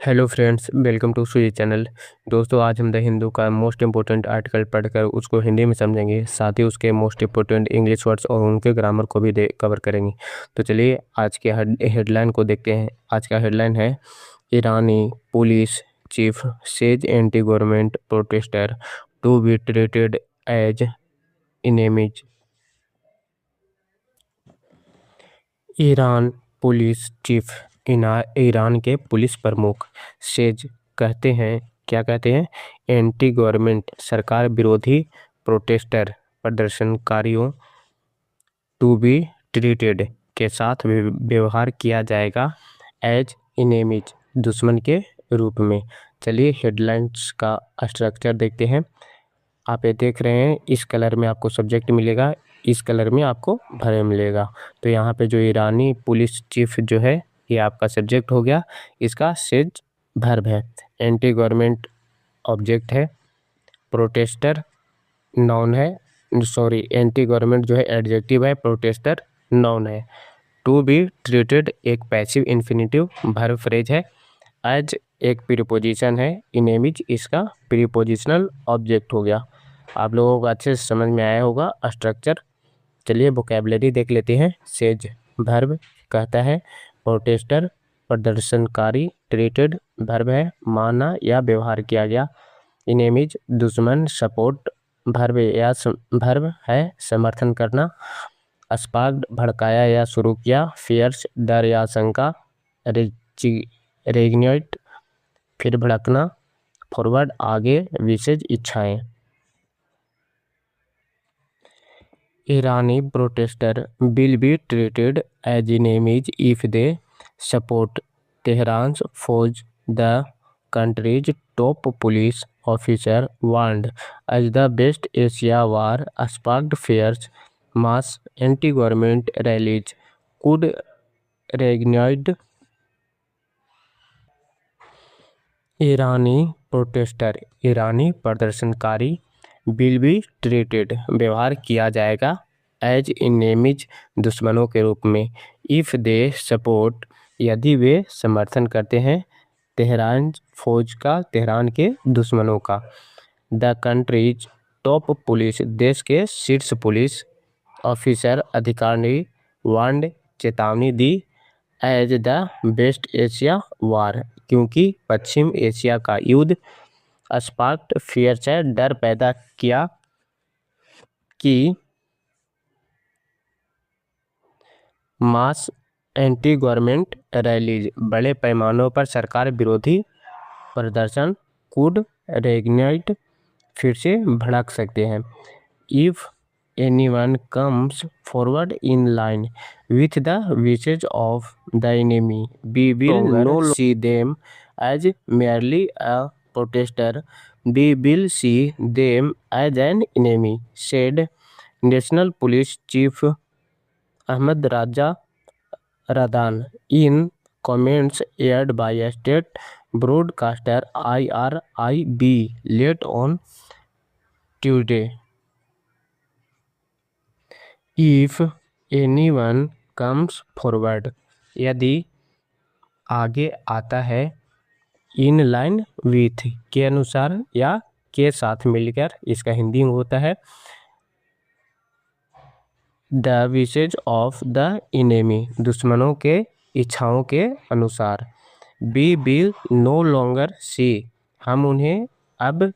Hello friends, welcome to सूजी channel. दोस्तों, आज हम द हिंदू का मोस्ट इम्पोर्टेंट आर्टिकल पढ़कर उसको हिंदी में समझेंगे, साथ ही उसके मोस्ट इम्पोर्टेंट इंग्लिश वर्ड्स और उनके ग्रामर को भी कवर करेंगे। तो चलिए आज के हेडलाइन को देखते हैं। आज का हेडलाइन है ईरानी police chief says anti government protester to be treated as enemies. Iran police chief Iran के पुलिस प्रमुख सेज कहते हैं, क्या कहते हैं, एंटी गवर्नमेंट सरकार विरोधी प्रोटेस्टर प्रदर्शनकारियों टू बी ट्रीटेड के साथ व्यवहार किया जाएगा एज इनेमीज दुश्मन के रूप में। चलिए हेडलाइंस का स्ट्रक्चर देखते हैं। आप ये देख रहे हैं, इस कलर में आपको सब्जेक्ट मिलेगा, इस कलर में आपको भरे मिलेगा। तो यहाँ पे जो ईरानी पुलिस चीफ जो है ये आपका सब्जेक्ट हो गया, इसका सेज वर्ब है, एंटी गवर्नमेंट ऑब्जेक्ट है, प्रोटेस्टर नाउन है, सॉरी एंटी गवर्नमेंट जो है एडजेक्टिव है, प्रोटेस्टर नाउन है। टू बी ट्रीटेड एक पैसिव इन्फिनिटिव वर्ब फ्रेज है, एज एक प्रीपोजिशन है, इनेमिज इसका प्रीपोजिशनल ऑब्जेक्ट हो गया। आप लोगों को अच्छे से समझ में आया होगा स्ट्रक्चर। चलिए वोकैबुलरी देख लेते हैं। सेज वर्ब कहता है, प्रोटेस्टर प्रदर्शनकारी, ट्रीटेड वर्ब है माना या व्यवहार किया गया, इनेमिज दुश्मन, सपोर्ट वर्ब या वर्ब है समर्थन करना, स्पार्क्ड भड़काया या शुरू किया, फियर्स डर या आशंका, रेग्नेट फिर भड़कना, फॉरवर्ड आगे, विशेष इच्छाएं। ईरानी protester will be treated as enemies if they support Tehran फौज। The countries top police officer warned as the west Asia war sparked fears mass anti government rallies could reignite. ईरानी प्रोटेस्टर ईरानी प्रदर्शनकारी will be treated व्यवहार किया जाएगा as enemies दुश्मनों के रूप में, इफ़ दे सपोर्ट यदि वे समर्थन करते हैं तेहरान फौज का, तेहरान के दुश्मनों का। द कंट्रीज टॉप पुलिस देश के शीर्ष पुलिस ऑफिसर अधिकारी वार्नड चेतावनी दी एज द बेस्ट एशिया वार क्योंकि पश्चिम एशिया का युद्ध स्पार्क्ड फियर से डर पैदा किया कि मास एंटी गवर्नमेंट रैलीज बड़े पैमानों पर सरकार विरोधी प्रदर्शन कुड रेग्नाइट फिर से भड़क सकते हैं। If anyone comes forward in line with the wishes of the enemy we will no see them as merely a protester, we will see them as an enemy, said national police chief Ahmad Raja Radan in comments aired by state broadcaster IRIB late on Tuesday. If anyone comes forward यदि आगे आता है, इन line with के अनुसार या के साथ मिलकर, इसका हिंदी में होता है the wishes of the enemy दुश्मनों के इच्छाओं के अनुसार, वी विल नो लॉन्गर सी हम उन्हें अब,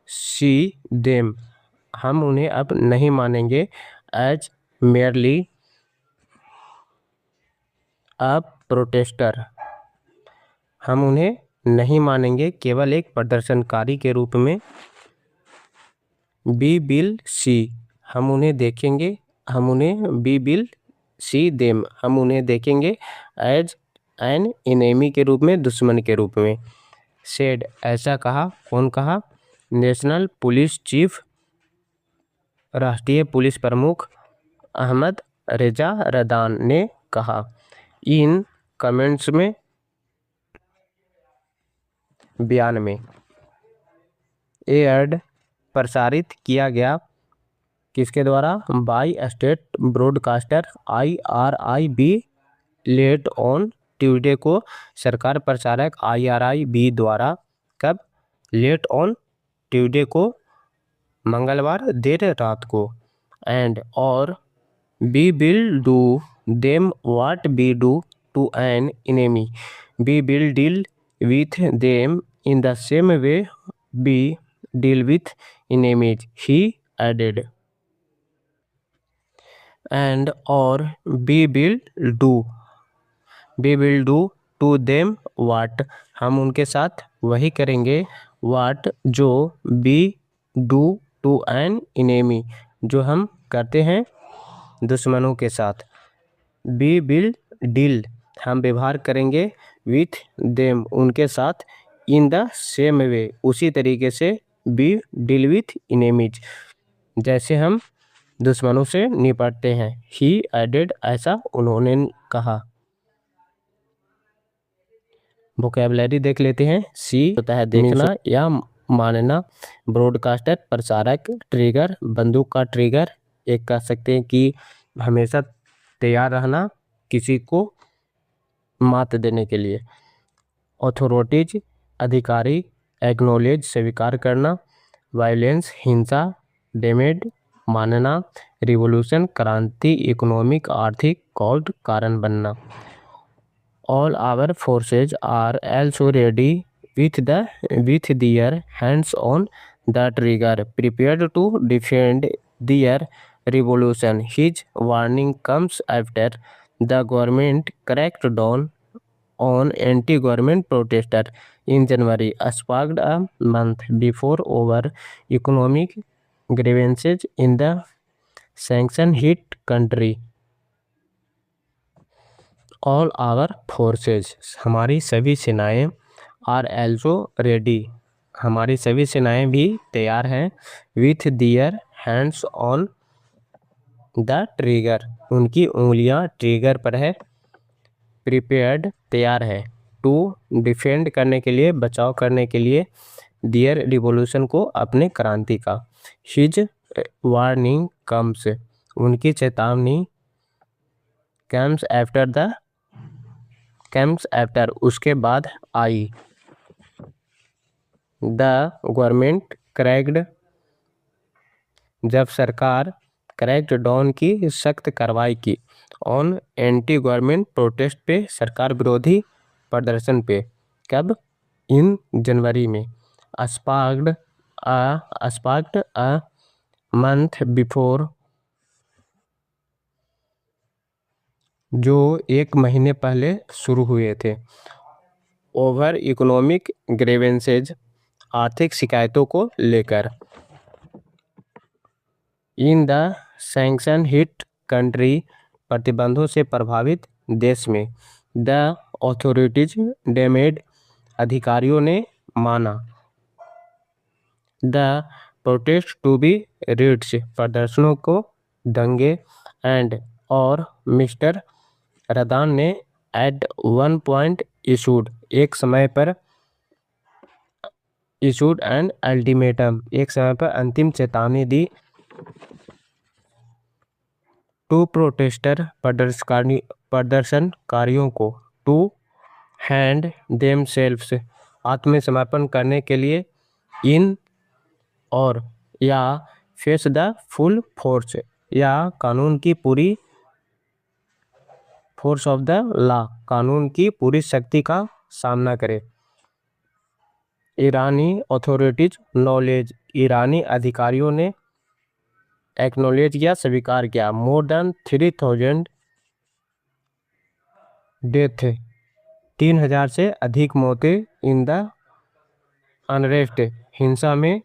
सी देम हम उन्हें अब नहीं मानेंगे, एज मेयरली अ प्रोटेस्टर हम उन्हें नहीं मानेंगे केवल एक प्रदर्शनकारी के रूप में, वी विल सी हम उन्हें देखेंगे, हम उन्हें वी विल सी देम हम उन्हें देखेंगे एज एन एनिमी के रूप में, दुश्मन के रूप में। सेड ऐसा कहा, कौन कहा, नेशनल पुलिस चीफ राष्ट्रीय पुलिस प्रमुख अहमद रेजा रदान ने कहा, इन कमेंट्स में बयान में, एयर्ड प्रसारित किया गया किसके द्वारा, by state broadcaster IRIB late on Tuesday को सरकार प्रचारक IRIB द्वारा कब लेट ऑन ट्यूसडे को मंगलवार देर रात को एंड और we will do them what we do to an enemy we will deal with them in the same way we deal with enemies he added and or we will do to them what हम उनके साथ वही करेंगे what जो we do to an enemy जो हम करते हैं दुश्मनों के साथ we will deal हम व्यवहार करेंगे with them उनके साथ in the same way उसी तरीके से we deal with enemies जैसे हम दुश्मनों से निपटते हैं he added ऐसा उन्होंने कहा। वोकैबुलरी देख लेते हैं। सी होता है देखना या मानना, ब्रॉडकास्टर प्रसारक, ट्रिगर बंदूक का ट्रिगर, एक कह सकते हैं कि हमेशा तैयार रहना किसी को मात देने के लिए। अथॉरिटीज अधिकारी, एक्नॉलेज स्वीकार करना, वायलेंस हिंसा, डैमेज मानना, रिवॉल्यूशन क्रांति, इकोनॉमिक आर्थिक, कॉल्ड कारण बनना। All our forces are also ready with their hands on the trigger, prepared to defend their revolution. His warning comes after the government cracked down on anti-government protesters in January, sparked a month before over economic grievances in the sanction-hit country. All our forces हमारी सभी सेनाएं are also ready हमारी सभी सेनाएं भी तैयार हैं with their hands on the trigger उनकी उंगलियां ट्रिगर पर है, prepared तैयार है, to defend करने के लिए बचाव करने के लिए, their revolution को अपने क्रांति का। His warning comes उनकी चेतावनी comes after उसके बाद आई। द गवर्नमेंट क्रैक्ड जब सरकार क्रैक्ड डाउन की सख्त कार्रवाई की, ऑन एंटी गवर्नमेंट प्रोटेस्ट पे सरकार विरोधी प्रदर्शन पे, कब इन जनवरी में, स्पार्क्ड अ मंथ बिफोर जो एक महीने पहले शुरू हुए थे, ओवर इकोनॉमिक ग्रीवेंसेज आर्थिक शिकायतों को लेकर, in the sanction hit country प्रतिबंधों से प्रभावित देश में, द अथॉरिटीज डेमेड अधिकारियों ने माना, the protest to be riots प्रदर्शनों को दंगे, एंड और मिस्टर रदान ने एट वन पॉइंट इशूड एक समय पर इशूड एंड अल्टीमेटम एक समय पर अंतिम चेतावनी दी, टू प्रोटेस्टर प्रदर्शनकारियों को, टू हैंड देमसेल्व्स आत्मसमर्पण करने के लिए, इन और या फेस द फुल फोर्स या कानून की पूरी फोर्स ऑफ द लॉ कानून की पूरी शक्ति का सामना करे। ईरानी अथॉरिटीज नॉलेज ईरानी अधिकारियों ने एक्नॉलेज किया स्वीकार किया, मोर देन 3000 डेथ 3000 से अधिक मौतें इन द अनरेस्ट हिंसा में,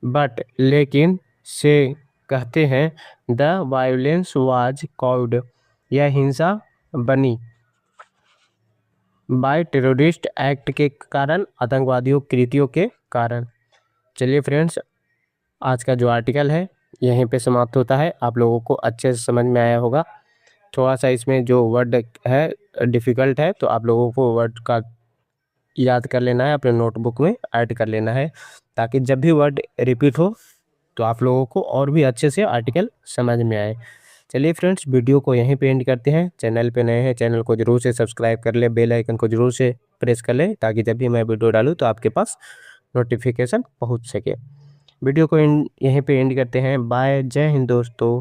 बट लेकिन से कहते हैं द वायलेंस वाज कॉल्ड यह हिंसा बनी बाय टेररिस्ट एक्ट के कारण आतंकवादियों कृतियों के कारण। चलिए फ्रेंड्स, आज का जो आर्टिकल है यहीं पे समाप्त होता है। आप लोगों को अच्छे से समझ में आया होगा। थोड़ा सा इसमें जो वर्ड है डिफ़िकल्ट है, तो आप लोगों को वर्ड का याद कर लेना है, अपने नोटबुक में ऐड कर लेना है, ताकि जब भी वर्ड रिपीट हो तो आप लोगों को और भी अच्छे से आर्टिकल समझ में आए। चलिए फ्रेंड्स, वीडियो को यहीं पे एंड करते हैं। चैनल पे नए हैं, चैनल को जरूर से सब्सक्राइब कर ले, बेल आइकन को जरूर से प्रेस कर ले, ताकि जब भी मैं वीडियो डालूँ तो आपके पास नोटिफिकेशन पहुंच सके। वीडियो को यहीं पे एंड करते हैं। बाय, जय हिंद दोस्तों।